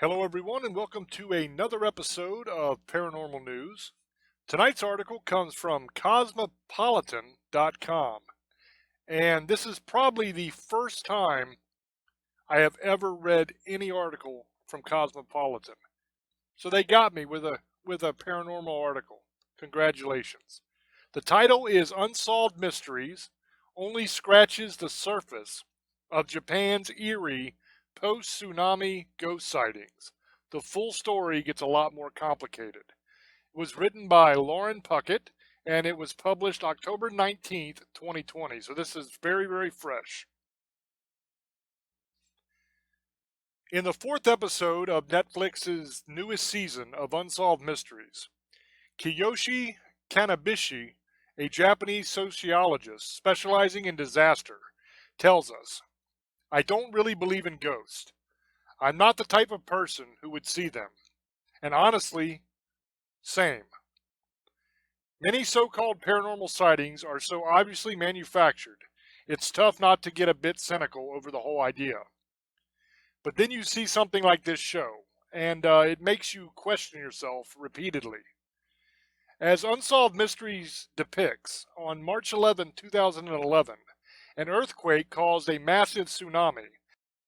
Hello, everyone, and welcome to another episode of Paranormal News. Tonight's article comes from Cosmopolitan.com, and this is probably the first time I have ever read any article from Cosmopolitan. So they got me with a paranormal article. Congratulations. The title is Unsolved Mysteries Only Scratches the Surface of Japan's Eerie Post-Tsunami Ghost Sightings. The full story gets a lot more complicated. It was written by Lauren Puckett and it was published October 19th, 2020. So this is very, very fresh. In the fourth episode of Netflix's newest season of Unsolved Mysteries, Kiyoshi Kanabishi, a Japanese sociologist specializing in disaster, tells us, I don't really believe in ghosts. I'm not the type of person who would see them. And honestly, same. Many so-called paranormal sightings are so obviously manufactured, it's tough not to get a bit cynical over the whole idea. But then you see something like this show, and it makes you question yourself repeatedly. As Unsolved Mysteries depicts, on March 11, 2011, an earthquake caused a massive tsunami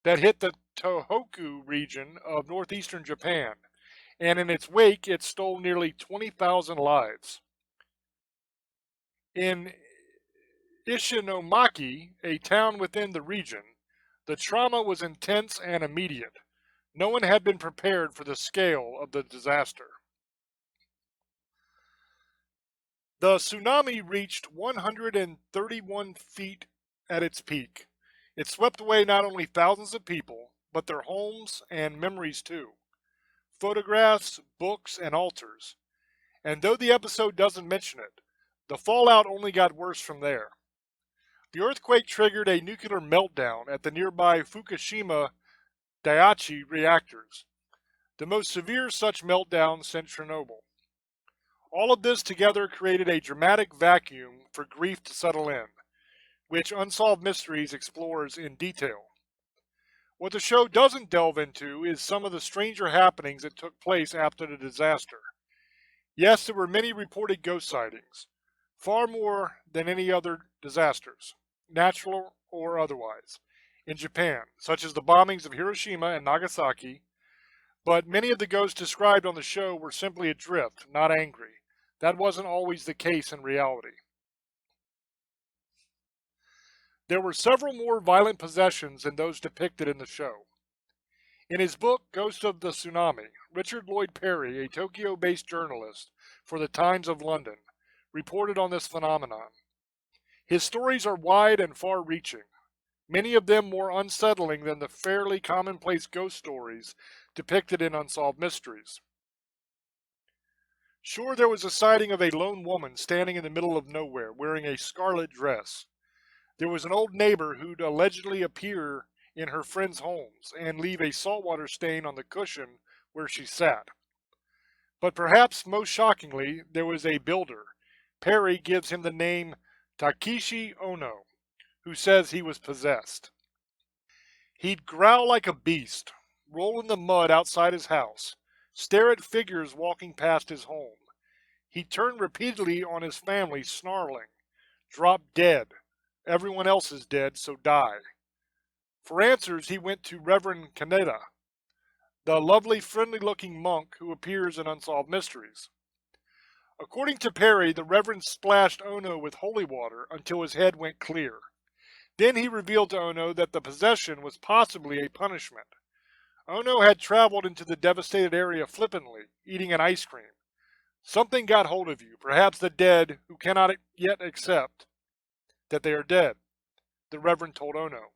that hit the Tohoku region of northeastern Japan, and in its wake it stole nearly 20,000 lives. In Ishinomaki, a town within the region, the trauma was intense and immediate. No one had been prepared for the scale of the disaster. The tsunami reached 131 feet at its peak. It swept away not only thousands of people, but their homes and memories too. Photographs, books, and altars. And though the episode doesn't mention it, the fallout only got worse from there. The earthquake triggered a nuclear meltdown at the nearby Fukushima Daiichi reactors, the most severe such meltdown since Chernobyl. All of this together created a dramatic vacuum for grief to settle in, which Unsolved Mysteries explores in detail. What the show doesn't delve into is some of the stranger happenings that took place after the disaster. Yes, there were many reported ghost sightings, far more than any other disasters, natural or otherwise, in Japan, such as the bombings of Hiroshima and Nagasaki, but many of the ghosts described on the show were simply adrift, not angry. That wasn't always the case in reality. There were several more violent possessions than those depicted in the show. In his book, Ghost of the Tsunami, Richard Lloyd Perry, a Tokyo-based journalist for the Times of London, reported on this phenomenon. His stories are wide and far-reaching, many of them more unsettling than the fairly commonplace ghost stories depicted in Unsolved Mysteries. Sure, there was a sighting of a lone woman standing in the middle of nowhere wearing a scarlet dress. There was an old neighbor who'd allegedly appear in her friends' homes and leave a saltwater stain on the cushion where she sat. But perhaps most shockingly, there was a builder. Perry gives him the name Takeshi Ono, who says he was possessed. He'd growl like a beast, roll in the mud outside his house, stare at figures walking past his home. He'd turn repeatedly on his family, snarling, drop dead. Everyone else is dead, so die. For answers, he went to Reverend Kaneda, the lovely, friendly-looking monk who appears in Unsolved Mysteries. According to Perry, the Reverend splashed Ono with holy water until his head went clear. Then he revealed to Ono that the possession was possibly a punishment. Ono had traveled into the devastated area flippantly, eating an ice cream. Something got hold of you, perhaps the dead who cannot yet accept that they are dead, the Reverend told Ono.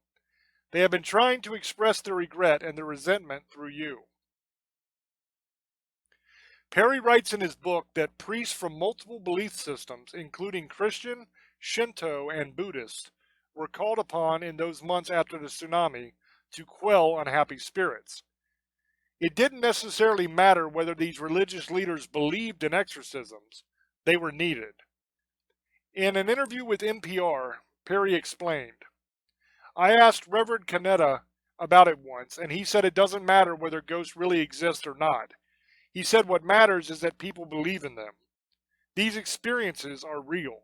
They have been trying to express their regret and their resentment through you. Perry writes in his book that priests from multiple belief systems, including Christian, Shinto, and Buddhist, were called upon in those months after the tsunami to quell unhappy spirits. It didn't necessarily matter whether these religious leaders believed in exorcisms, they were needed. In an interview with NPR, Perry explained, I asked Reverend Kaneda about it once, and he said it doesn't matter whether ghosts really exist or not. He said what matters is that people believe in them. These experiences are real.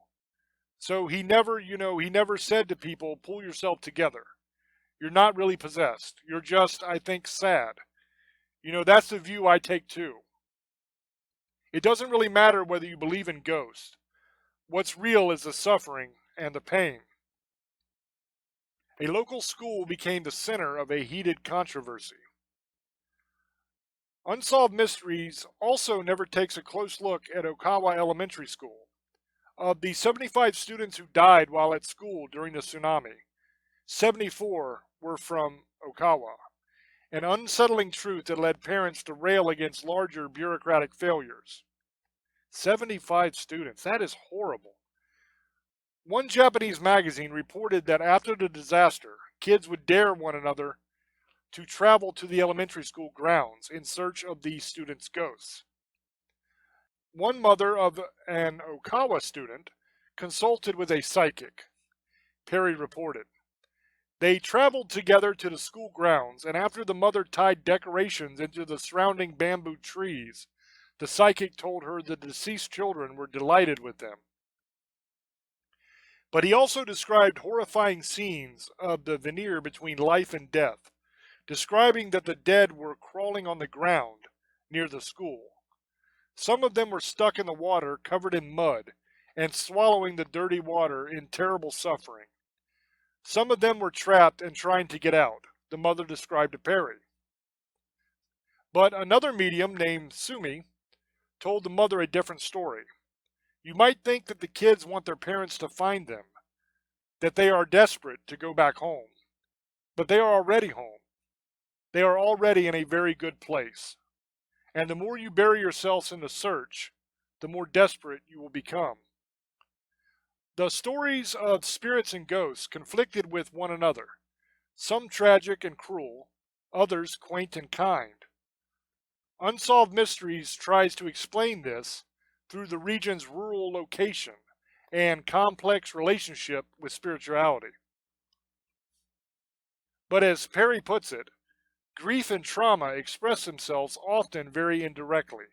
So he never said to people, pull yourself together. You're not really possessed. You're just, I think, sad. That's the view I take too. It doesn't really matter whether you believe in ghosts. What's real is the suffering and the pain. A local school became the center of a heated controversy. Unsolved Mysteries also never takes a close look at Okawa Elementary School. Of the 75 students who died while at school during the tsunami, 74 were from Okawa, an unsettling truth that led parents to rail against larger bureaucratic failures. 75 students, that is horrible. One Japanese magazine reported that after the disaster, kids would dare one another to travel to the elementary school grounds in search of these students' ghosts. One mother of an Okawa student consulted with a psychic, Perry reported. They traveled together to the school grounds, and after the mother tied decorations into the surrounding bamboo trees, the psychic told her the deceased children were delighted with them. But he also described horrifying scenes of the veneer between life and death, describing that the dead were crawling on the ground near the school. Some of them were stuck in the water, covered in mud, and swallowing the dirty water in terrible suffering. Some of them were trapped and trying to get out, the mother described to Perry. But another medium named Sumi told the mother a different story. You might think that the kids want their parents to find them, that they are desperate to go back home. But they are already home. They are already in a very good place. And the more you bury yourselves in the search, the more desperate you will become. The stories of spirits and ghosts conflicted with one another, some tragic and cruel, others quaint and kind. Unsolved Mysteries tries to explain this through the region's rural location and complex relationship with spirituality. But as Perry puts it, grief and trauma express themselves often very indirectly.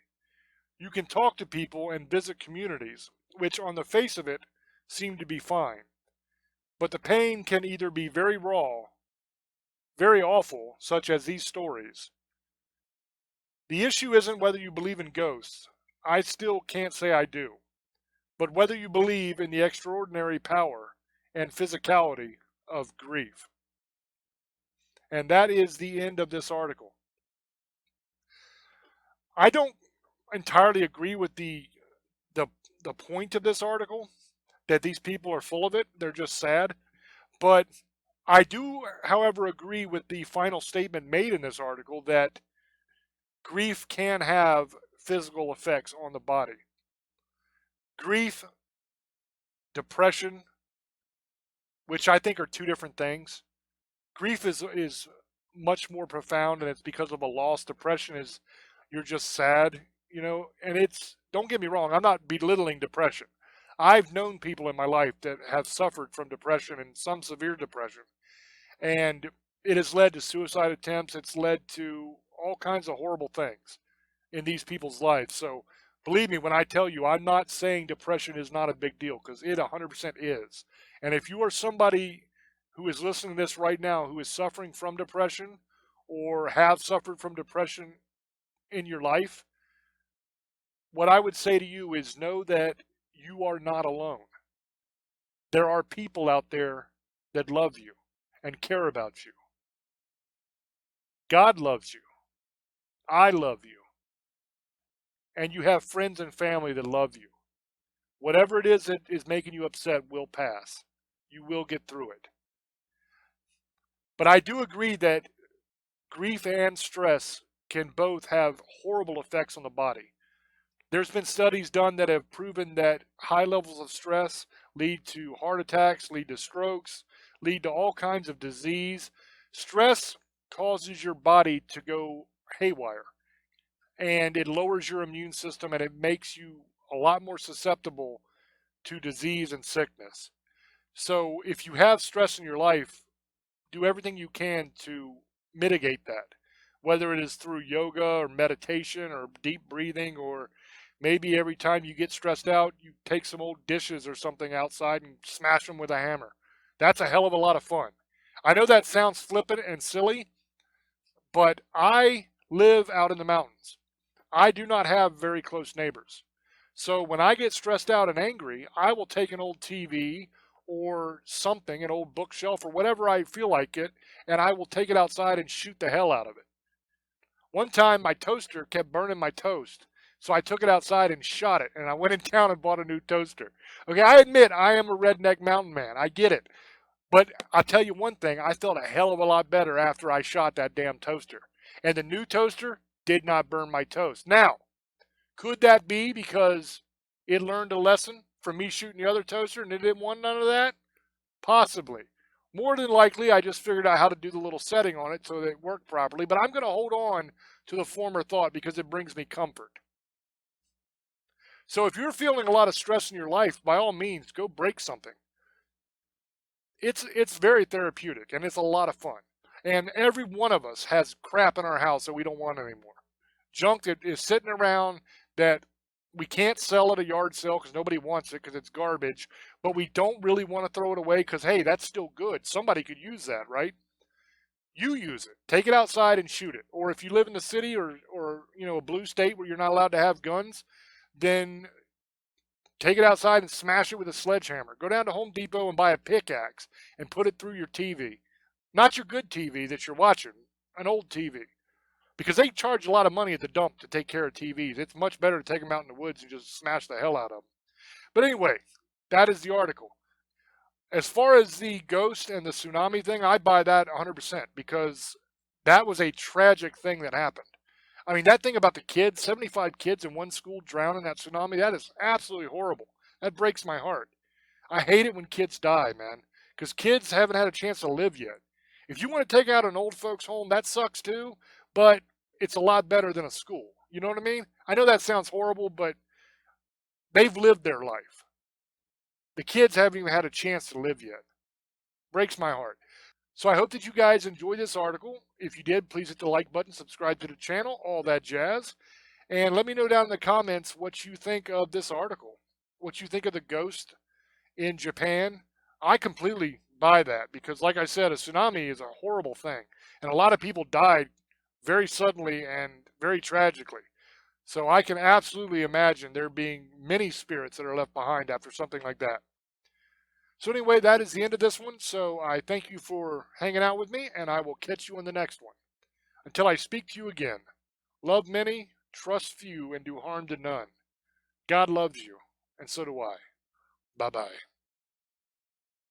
You can talk to people and visit communities, which on the face of it seem to be fine. But the pain can either be very raw, very awful, such as these stories. The issue isn't whether you believe in ghosts. I still can't say I do. But whether you believe in the extraordinary power and physicality of grief. And that is the end of this article. I don't entirely agree with the the point of this article, that these people are full of it. They're just sad. But I do, however, agree with the final statement made in this article that grief can have physical effects on the body. Grief, depression, which I think are two different things. Grief is much more profound, and it's because of a loss. Depression is you're just sad, and it's, don't get me wrong, I'm not belittling depression. I've known people in my life that have suffered from depression and some severe depression, and it has led to suicide attempts. It's led to all kinds of horrible things in these people's lives. So believe me when I tell you, I'm not saying depression is not a big deal, because it 100% is. And if you are somebody who is listening to this right now who is suffering from depression or have suffered from depression in your life, what I would say to you is know that you are not alone. There are people out there that love you and care about you. God loves you. I love you. And you have friends and family that love you. Whatever it is that is making you upset will pass. You will get through it. But I do agree that grief and stress can both have horrible effects on the body. There's been studies done that have proven that high levels of stress lead to heart attacks, lead to strokes, lead to all kinds of disease. Stress causes your body to go haywire, and it lowers your immune system, and it makes you a lot more susceptible to disease and sickness. So if you have stress in your life, do everything you can to mitigate that, whether it is through yoga or meditation or deep breathing, or maybe every time you get stressed out, you take some old dishes or something outside and smash them with a hammer. That's a hell of a lot of fun. I know that sounds flippant and silly, but I live out in the mountains. I do not have very close neighbors. So when I get stressed out and angry, I will take an old TV or something, an old bookshelf or whatever I feel like it, and I will take it outside and shoot the hell out of it. One time my toaster kept burning my toast, so I took it outside and shot it, and I went in town and bought a new toaster. Okay, I admit I am a redneck mountain man. I get it. But I'll tell you one thing, I felt a hell of a lot better after I shot that damn toaster. And the new toaster did not burn my toast. Now, could that be because it learned a lesson from me shooting the other toaster and it didn't want none of that? Possibly. More than likely, I just figured out how to do the little setting on it so that it worked properly. But I'm going to hold on to the former thought because it brings me comfort. So if you're feeling a lot of stress in your life, by all means, go break something. It's very therapeutic and it's a lot of fun. And every one of us has crap in our house that we don't want anymore. Junk that is sitting around that we can't sell at a yard sale because nobody wants it because it's garbage, but we don't really want to throw it away because hey, that's still good. Somebody could use that, right? You use it. Take it outside and shoot it. Or if you live in the city or a blue state where you're not allowed to have guns, then take it outside and smash it with a sledgehammer. Go down to Home Depot and buy a pickaxe and put it through your TV. Not your good TV that you're watching, an old TV. Because they charge a lot of money at the dump to take care of TVs. It's much better to take them out in the woods and just smash the hell out of them. But anyway, that is the article. As far as the ghost and the tsunami thing, I buy that 100% because that was a tragic thing that happened. I mean, that thing about the kids, 75 kids in one school drowned in that tsunami, that is absolutely horrible. That breaks my heart. I hate it when kids die, man, because kids haven't had a chance to live yet. If you want to take out an old folks' home, that sucks too, but it's a lot better than a school. You know what I mean? I know that sounds horrible, but they've lived their life. The kids haven't even had a chance to live yet. Breaks my heart. So I hope that you guys enjoy this article. If you did, please hit the like button, subscribe to the channel, all that jazz. And let me know down in the comments what you think of this article. What you think of the ghost in Japan. I completely buy that because, like I said, a tsunami is a horrible thing. And a lot of people died very suddenly and very tragically. So I can absolutely imagine there being many spirits that are left behind after something like that. So anyway, that is the end of this one. So I thank you for hanging out with me, and I will catch you in the next one. Until I speak to you again, love many, trust few, and do harm to none. God loves you, and so do I. Bye-bye.